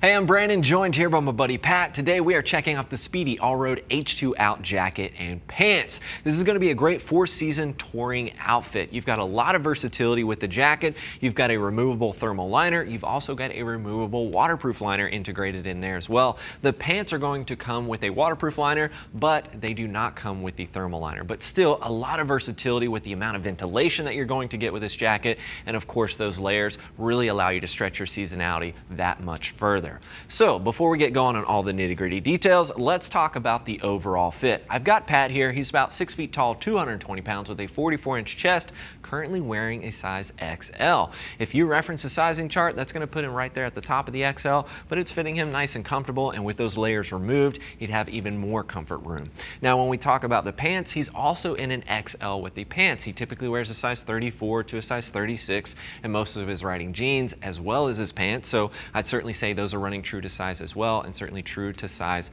Hey, I'm Brandon, joined here by my buddy Pat. Today we are checking out the Spidi Allroad H2Out jacket and pants. This is going to be a great four-season touring outfit. You've got a lot of versatility with the jacket. You've got a removable thermal liner. You've also got a removable waterproof liner integrated in there as well. The pants are going to come with a waterproof liner, but they do not come with the thermal liner. But still, a lot of versatility with the amount of ventilation that you're going to get with this jacket. And of course, those layers really allow you to stretch your seasonality that much further. So before we get going on all the nitty-gritty details, let's talk about the overall fit. I've got Pat here. He's about 6 feet tall, 220 pounds with a 44-inch chest, currently wearing a size XL. If you reference the sizing chart, that's going to put him right there at the top of the XL, but it's fitting him nice and comfortable, and with those layers removed, he'd have even more comfort room. Now, when we talk about the pants, he's also in an XL with the pants. He typically wears a size 34 to a size 36 in most of his riding jeans as well as his pants, so I'd certainly say those are running true to size as well, and certainly true to size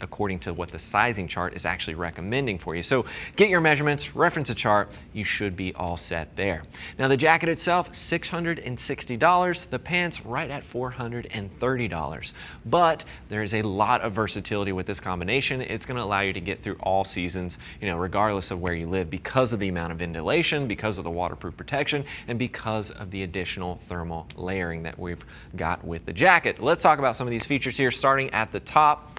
according to what the sizing chart is actually recommending for you. So get your measurements, reference a chart, you should be all set there. Now the jacket itself, $660, the pants right at $430. But there is a lot of versatility with this combination. It's going to allow you to get through all seasons, regardless of where you live, because of the amount of ventilation, because of the waterproof protection, and because of the additional thermal layering that we've got with the jacket. Let's talk about some of these features here, starting at the top.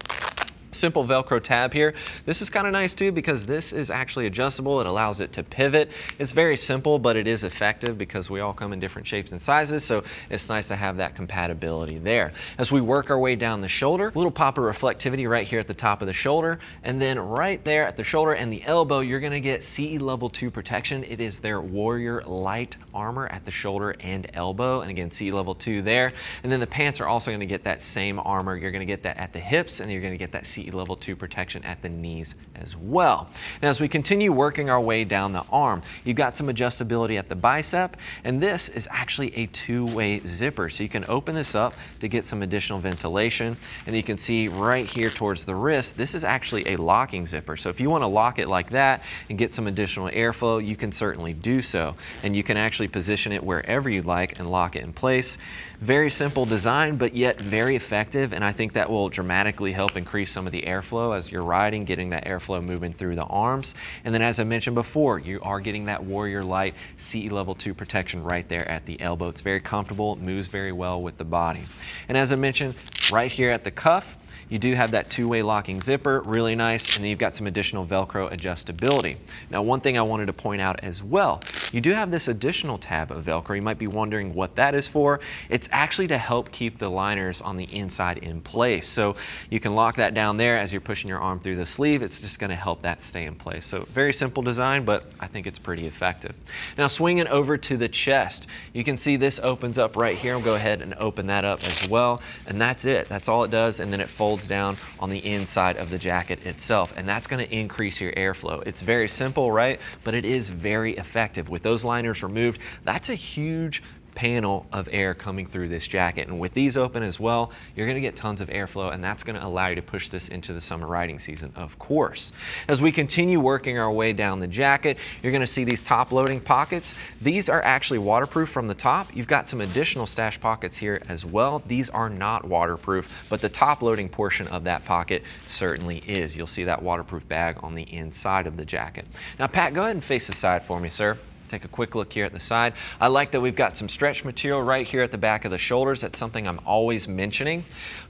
Simple Velcro tab here. This is kind of nice too because this is actually adjustable. It allows it to pivot. It's very simple, but it is effective because we all come in different shapes and sizes, so it's nice to have that compatibility there. As we work our way down the shoulder, a little pop of reflectivity right here at the top of the shoulder, and then right there at the shoulder and the elbow, you're going to get CE Level 2 protection. It is their Warrior Lite armor at the shoulder and elbow, and again, CE Level 2 there. And then the pants are also going to get that same armor. You're going to get that at the hips, and you're going to get that CE Level 2 protection at the knees as well. Now, as we continue working our way down the arm, you've got some adjustability at the bicep, and this is actually a two-way zipper. So you can open this up to get some additional ventilation, and you can see right here towards the wrist, this is actually a locking zipper. So if you want to lock it like that and get some additional airflow, you can certainly do so. And you can actually position it wherever you'd like and lock it in place. Very simple design, but yet very effective, and I think that will dramatically help increase some of the airflow as you're riding, getting that airflow moving through the arms. And then, as I mentioned before, you are getting that Warrior Lite CE Level 2 protection right there at the elbow. It's very comfortable, moves very well with the body. And as I mentioned, right here at the cuff, you do have that two-way locking zipper, really nice, and then you've got some additional Velcro adjustability. Now, one thing I wanted to point out as well, you do have this additional tab of Velcro. You might be wondering what that is for. It's actually to help keep the liners on the inside in place. So you can lock that down there as you're pushing your arm through the sleeve. It's just going to help that stay in place. So very simple design, but I think it's pretty effective. Now, swinging over to the chest, you can see this opens up right here. I'll go ahead and open that up as well, and that's it. That's all it does, and then it folds down on the inside of the jacket itself, and that's going to increase your airflow. It's very simple, right? But it is very effective. With those liners removed, that's a huge panel of air coming through this jacket, and with these open as well, you're going to get tons of airflow, and that's going to allow you to push this into the summer riding season, of course. As we continue working our way down the jacket, you're going to see these top loading pockets. These are actually waterproof from the top. You've got some additional stash pockets here as well. These are not waterproof, but the top loading portion of that pocket certainly is. You'll see that waterproof bag on the inside of the jacket. Now, Pat, go ahead and face the side for me, sir. Take a quick look here at the side. I like that we've got some stretch material right here at the back of the shoulders. That's something I'm always mentioning.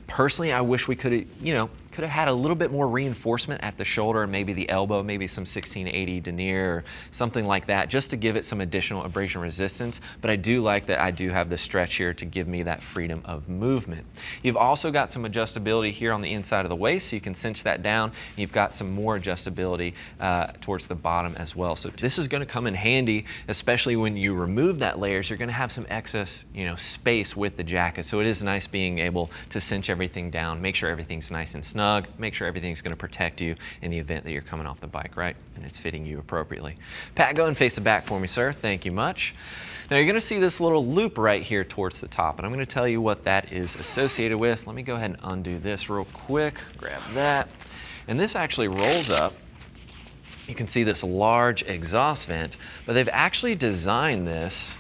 Personally, I wish we could have, could have had a little bit more reinforcement at the shoulder and maybe the elbow, maybe some 1680 denier or something like that, just to give it some additional abrasion resistance. But I do like that I do have the stretch here to give me that freedom of movement. You've also got some adjustability here on the inside of the waist, so you can cinch that down. You've got some more adjustability towards the bottom as well. So this is going to come in handy, especially when you remove that layers. You're going to have some excess, space with the jacket. So it is nice being able to cinch everything down, make sure everything's nice and snug, make sure everything's going to protect you in the event that you're coming off the bike, right? And it's fitting you appropriately. Pat, go and face the back for me, sir. Thank you much. Now you're going to see this little loop right here towards the top, and I'm going to tell you what that is associated with. Let me go ahead and undo this real quick. Grab that. And this actually rolls up. You can see this large exhaust vent, but they've actually designed this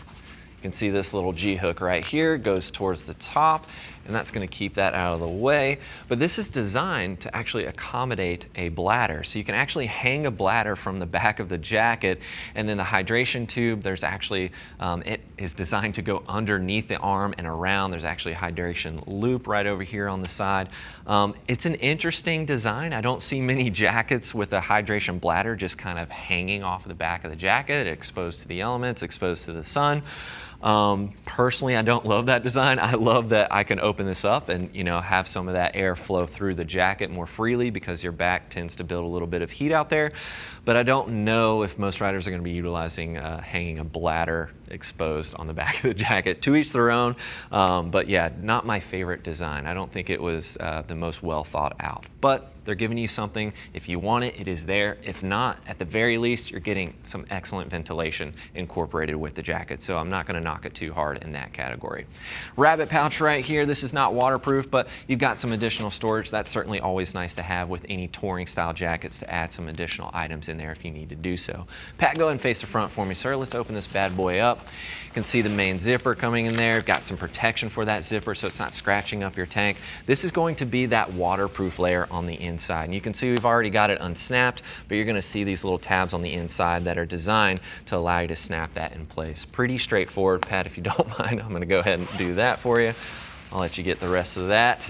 can see this little G-hook right here goes towards the top, and that's going to keep that out of the way. But this is designed to actually accommodate a bladder. So you can actually hang a bladder from the back of the jacket, and then the hydration tube, there's actually, it is designed to go underneath the arm and around. There's actually a hydration loop right over here on the side. It's an interesting design. I don't see many jackets with a hydration bladder just kind of hanging off of the back of the jacket, exposed to the elements, exposed to the sun. Personally, I don't love that design. I love that I can open this up and, you know, have some of that air flow through the jacket more freely because your back tends to build a little bit of heat out there. But I don't know if most riders are going to be utilizing hanging a bladder exposed on the back of the jacket. To each their own, but yeah, not my favorite design. I don't think it was the most well thought out. But they're giving you something. If you want it, it is there. If not, at the very least, you're getting some excellent ventilation incorporated with the jacket. So I'm not going to knock it too hard in that category. Rabbit pouch right here. This is not waterproof, but you've got some additional storage. That's certainly always nice to have with any touring style jackets, to add some additional items in there if you need to do so. Pat, go ahead and face the front for me, sir. Let's open this bad boy up. You can see the main zipper coming in there. Got some protection for that zipper so it's not scratching up your tank. This is going to be that waterproof layer on the inside. And you can see we've already got it unsnapped, but you're going to see these little tabs on the inside that are designed to allow you to snap that in place. Pretty straightforward. Pat, if you don't mind, I'm going to go ahead and do that for you. I'll let you get the rest of that.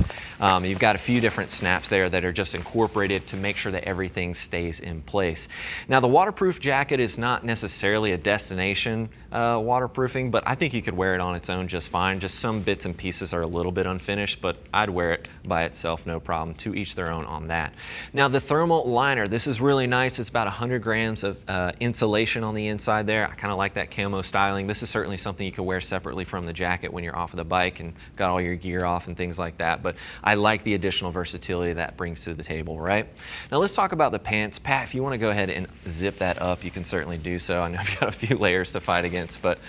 You've got a few different snaps there that are just incorporated to make sure that everything stays in place. Now, the waterproof jacket is not necessarily a destination waterproofing, but I think you could wear it on its own just fine. Just some bits and pieces are a little bit unfinished, but I'd wear it by itself, no problem. To each their own on that. Now, the thermal liner, this is really nice. It's about 100 grams of insulation on the inside there. I kind of like that camo styling. This is certainly something you could wear separately from the jacket when you're off of the bike and got all your gear off and things like that, but I like the additional versatility that brings to the table, right? Now let's talk about the pants. Pat, if you want to go ahead and zip that up, you can certainly do so. I know you've got a few layers to fight against, but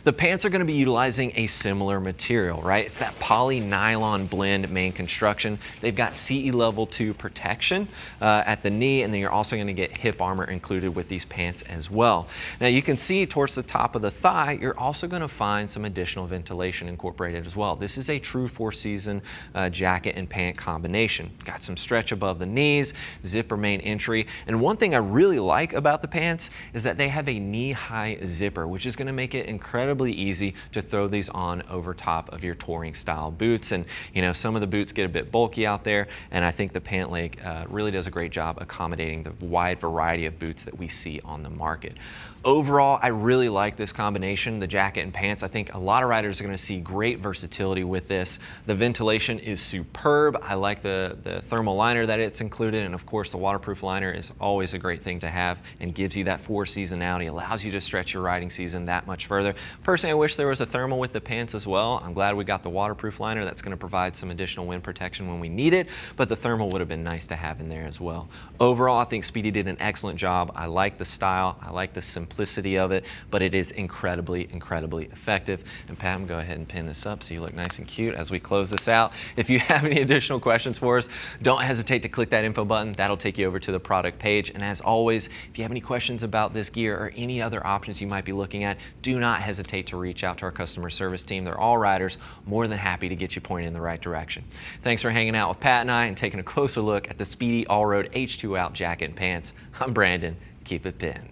the pants are going to be utilizing a similar material, right? It's that poly nylon blend main construction. They've got CE level 2 protection at the knee, and then you're also going to get hip armor included with these pants as well. Now you can see towards the top of the thigh, you're also going to find some additional ventilation incorporated as well. This is a true 4-season jacket and pant combination. Got some stretch above the knees, zipper main entry, and one thing I really like about the pants is that they have a knee-high zipper, which is going to make it incredibly easy to throw these on over top of your touring style boots. And you know, some of the boots get a bit bulky out there, and I think the pant leg really does a great job accommodating the wide variety of boots that we see on the market. Overall, I really like this combination, the jacket and pants. I think a lot of riders are going to see great versatility with this. The ventilation is superb. I like the thermal liner that it's included, and of course the waterproof liner is always a great thing to have and gives you that 4-seasonality, allows you to stretch your riding season that much further. Personally, I wish there was a thermal with the pants as well. I'm glad we got the waterproof liner. That's going to provide some additional wind protection when we need it, but the thermal would have been nice to have in there as well. Overall, I think Spidi did an excellent job. I like the style. I like the simplicity of it, but it is incredibly, incredibly effective. And Pat, go ahead and pin this up so you look nice and cute as we close this out. If you have any additional questions for us, don't hesitate to click that info button. That'll take you over to the product page. And as always, if you have any questions about this gear or any other options you might be looking at, do not hesitate to reach out to our customer service team. They're all riders, more than happy to get you pointed in the right direction. Thanks for hanging out with Pat and I and taking a closer look at the Spidi Allroad H2Out jacket and pants. I'm Brandon. Keep it pinned.